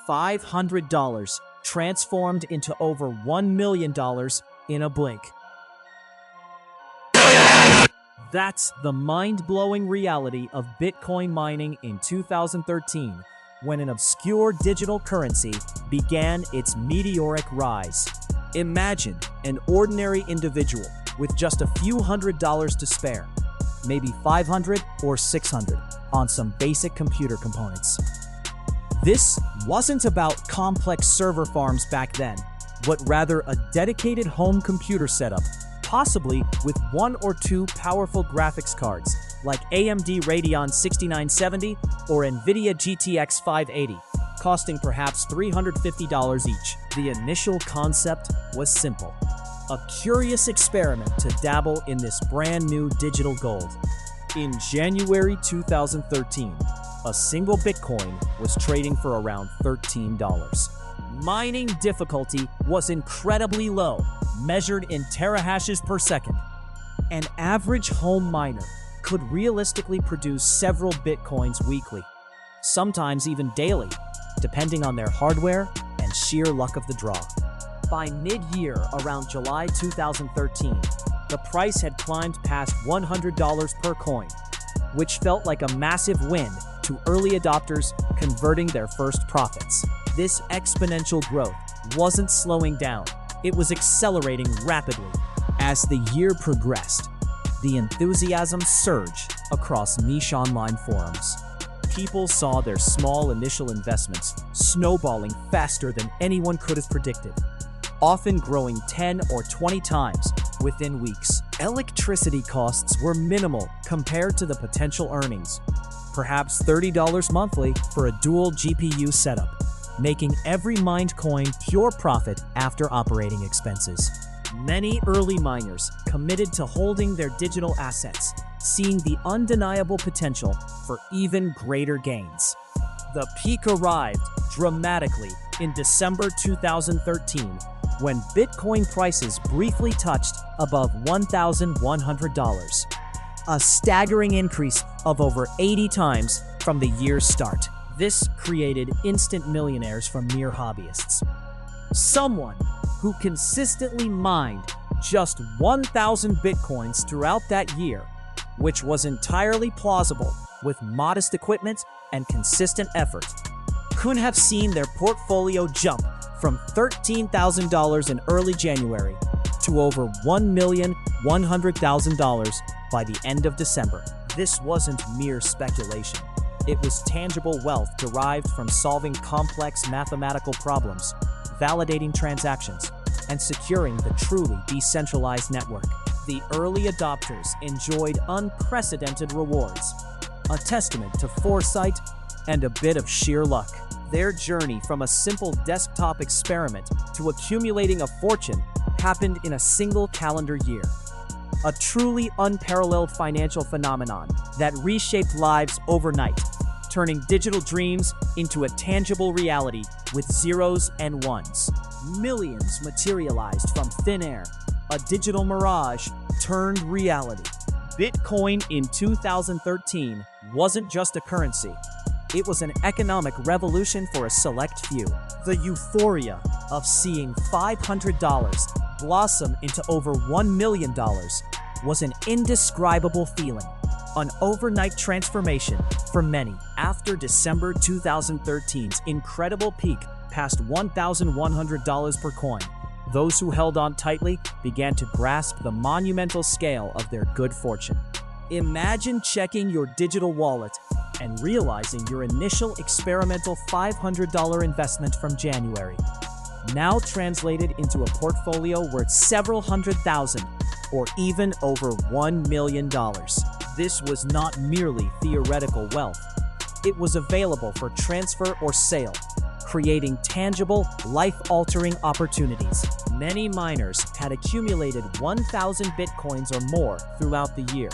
$500 transformed into over $1 million in a blink. That's the mind-blowing reality of Bitcoin mining in 2013, when an obscure digital currency began its meteoric rise. Imagine an ordinary individual with just a few $100s to spare, maybe 500 or 600 on some basic computer components. This wasn't about complex server farms back then, but rather a dedicated home computer setup, possibly with one or two powerful graphics cards like AMD Radeon 6970 or NVIDIA GTX 580, costing perhaps $350 each. The initial concept was simple: a curious experiment to dabble in this brand new digital gold. In January 2013, a single Bitcoin was trading for around $13. Mining difficulty was incredibly low, measured in terahashes per second. An average home miner could realistically produce several Bitcoins weekly, sometimes even daily, depending on their hardware and sheer luck of the draw. By mid-year, around July 2013, the price had climbed past $100 per coin, which felt like a massive win to early adopters converting their first profits. This exponential growth wasn't slowing down, it was accelerating rapidly. As the year progressed, the enthusiasm surged across niche online forums. People saw their small initial investments snowballing faster than anyone could have predicted, often growing 10 or 20 times within weeks. Electricity costs were minimal compared to the potential earnings, perhaps $30 monthly for a dual GPU setup, making every mined coin pure profit after operating expenses. Many early miners committed to holding their digital assets, seeing the undeniable potential for even greater gains. The peak arrived dramatically in December 2013, when Bitcoin prices briefly touched above $1,100, a staggering increase of over 80 times from the year's start. This created instant millionaires from mere hobbyists. Someone who consistently mined just 1,000 Bitcoins throughout that year, which was entirely plausible with modest equipment and consistent effort, could have seen their portfolio jump from $13,000 in early January to over $1,100,000 by the end of December. This wasn't mere speculation. It was tangible wealth derived from solving complex mathematical problems, validating transactions, and securing the truly decentralized network. The early adopters enjoyed unprecedented rewards, a testament to foresight and a bit of sheer luck. Their journey from a simple desktop experiment to accumulating a fortune happened in a single calendar year. A truly unparalleled financial phenomenon that reshaped lives overnight, turning digital dreams into a tangible reality with zeros and ones. Millions materialized from thin air, a digital mirage turned reality. Bitcoin in 2013 wasn't just a currency. It was an economic revolution for a select few. The euphoria of seeing $500 blossom into over $1 million was an indescribable feeling, an overnight transformation for many. After December 2013's incredible peak past $1,100 per coin, those who held on tightly began to grasp the monumental scale of their good fortune. Imagine checking your digital wallet and realizing your initial experimental $500 investment from January, now translated into a portfolio worth several hundred thousand or even over $1 million. This was not merely theoretical wealth. It was available for transfer or sale, creating tangible, life-altering opportunities. Many miners had accumulated 1,000 Bitcoins or more throughout the year,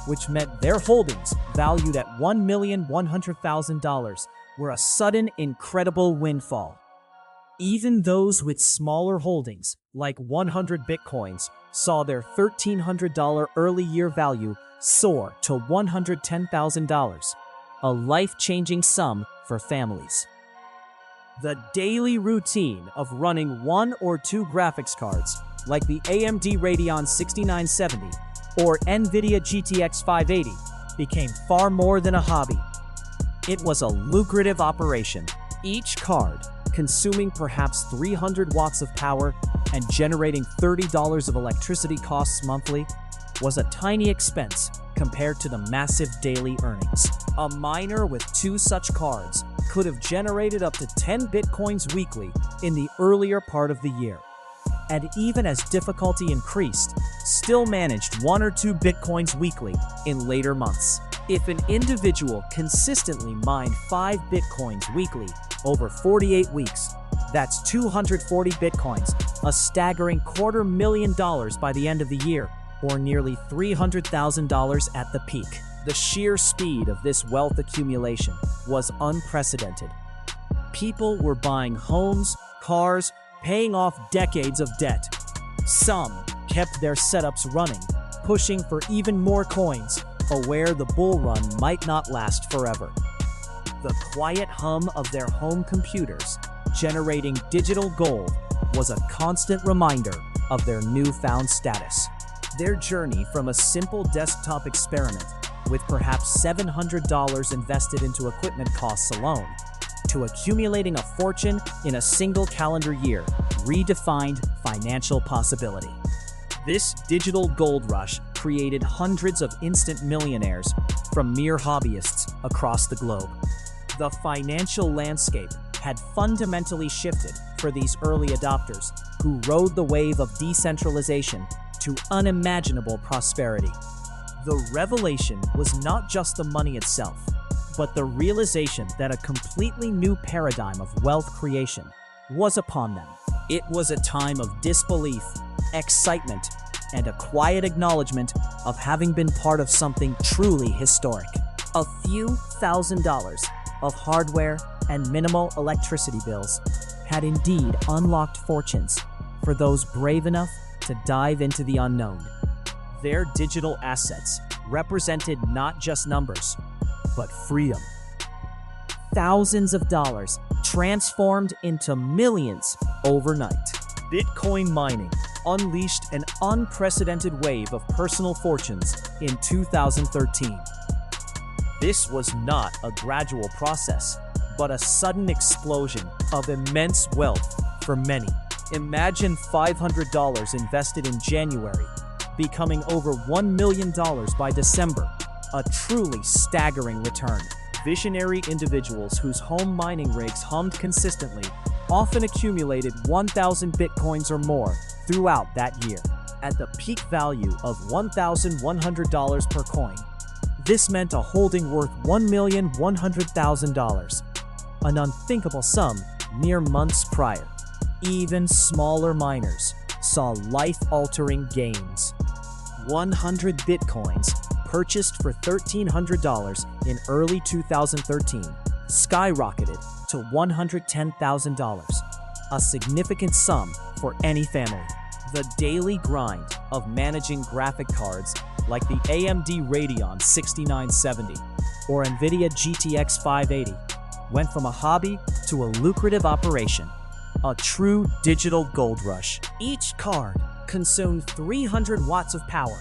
which meant their holdings, valued at $1,100,000, were a sudden, incredible windfall. Even those with smaller holdings, like 100 Bitcoins, saw their $1,300 early year value soar to $110,000, a life-changing sum for families. The daily routine of running one or two graphics cards, like the AMD Radeon 6970 or NVIDIA GTX 580, became far more than a hobby. It was a lucrative operation, each card consuming perhaps 300 watts of power and generating $30 of electricity costs monthly was a tiny expense compared to the massive daily earnings. A miner with two such cards could have generated up to 10 bitcoins weekly in the earlier part of the year, and even as difficulty increased, still managed 1 or 2 bitcoins weekly in later months. If an individual consistently mined 5 bitcoins weekly over 48 weeks, that's 240 bitcoins, a staggering $250,000 by the end of the year, or nearly $300,000 at the peak. The sheer speed of this wealth accumulation was unprecedented. People were buying homes, cars, paying off decades of debt. Some kept their setups running, pushing for even more coins, aware the bull run might not last forever. The quiet hum of their home computers generating digital gold was a constant reminder of their newfound status. Their journey from a simple desktop experiment with perhaps $700 invested into equipment costs alone to accumulating a fortune in a single calendar year redefined financial possibility. This digital gold rush created hundreds of instant millionaires from mere hobbyists across the globe. The financial landscape had fundamentally shifted for these early adopters who rode the wave of decentralization to unimaginable prosperity. The revelation was not just the money itself, but the realization that a completely new paradigm of wealth creation was upon them. It was a time of disbelief, excitement, and a quiet acknowledgement of having been part of something truly historic. A few $1,000s of hardware and minimal electricity bills had indeed unlocked fortunes for those brave enough to dive into the unknown. Their digital assets represented not just numbers, but freedom. Thousands of dollars transformed into millions overnight. Bitcoin mining unleashed an unprecedented wave of personal fortunes in 2013. This was not a gradual process, but a sudden explosion of immense wealth for many. Imagine $500 invested in January, becoming over $1 million by December, a truly staggering return. Visionary individuals whose home mining rigs hummed consistently often accumulated 1,000 bitcoins or more throughout that year. At the peak value of $1,100 per coin, this meant a holding worth $1,100,000, an unthinkable sum mere months prior. Even smaller miners saw life-altering gains. 100 bitcoins, purchased for $1,300 in early 2013, skyrocketed to $110,000, a significant sum for any family. The daily grind of managing graphic cards like the AMD Radeon 6970 or NVIDIA GTX 580 went from a hobby to a lucrative operation, a true digital gold rush. Each card consumed 300 watts of power,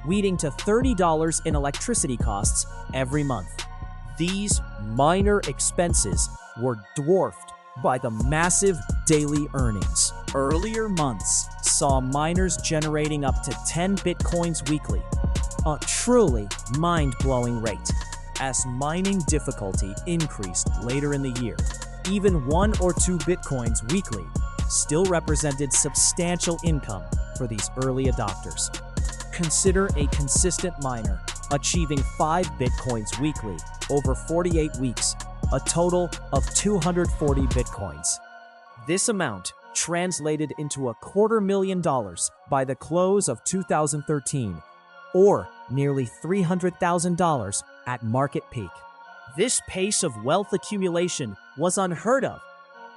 leading to $30 in electricity costs every month. These minor expenses were dwarfed by the massive daily earnings. Earlier months saw miners generating up to 10 bitcoins weekly, a truly mind-blowing rate. As mining difficulty increased later in the year, even 1 or 2 bitcoins weekly still represented substantial income for these early adopters. Consider a consistent miner achieving 5 bitcoins weekly over 48 weeks, a total of 240 bitcoins. This amount translated into $250,000 by the close of 2013, or nearly $300,000 at market peak. This pace of wealth accumulation was unheard of,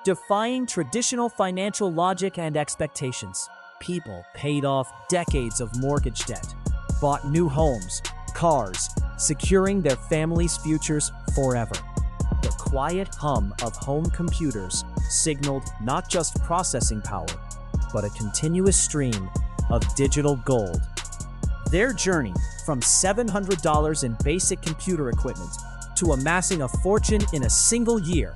defying traditional financial logic and expectations. People paid off decades of mortgage debt, bought new homes, cars, securing their families' futures forever. The quiet hum of home computers signaled not just processing power, but a continuous stream of digital gold. Their journey from $700 in basic computer equipment to amassing a fortune in a single year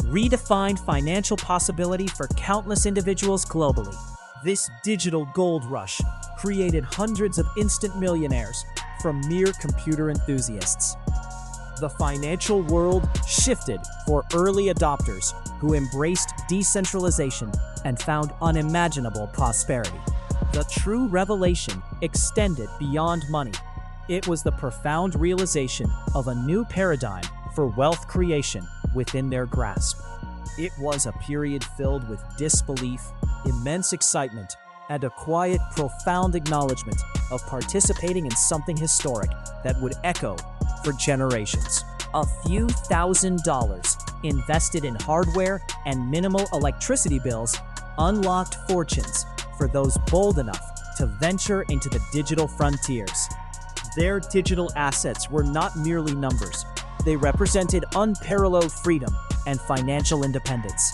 redefined financial possibility for countless individuals globally. This digital gold rush created hundreds of instant millionaires from mere computer enthusiasts. The financial world shifted for early adopters who embraced decentralization and found unimaginable prosperity. The true revelation extended beyond money. It was the profound realization of a new paradigm for wealth creation within their grasp. It was a period filled with disbelief, immense excitement, and a quiet, profound acknowledgement of participating in something historic that would echo for generations. A few $1,000s invested in hardware and minimal electricity bills unlocked fortunes for those bold enough to venture into the digital frontiers. Their digital assets were not merely numbers. They represented unparalleled freedom and financial independence.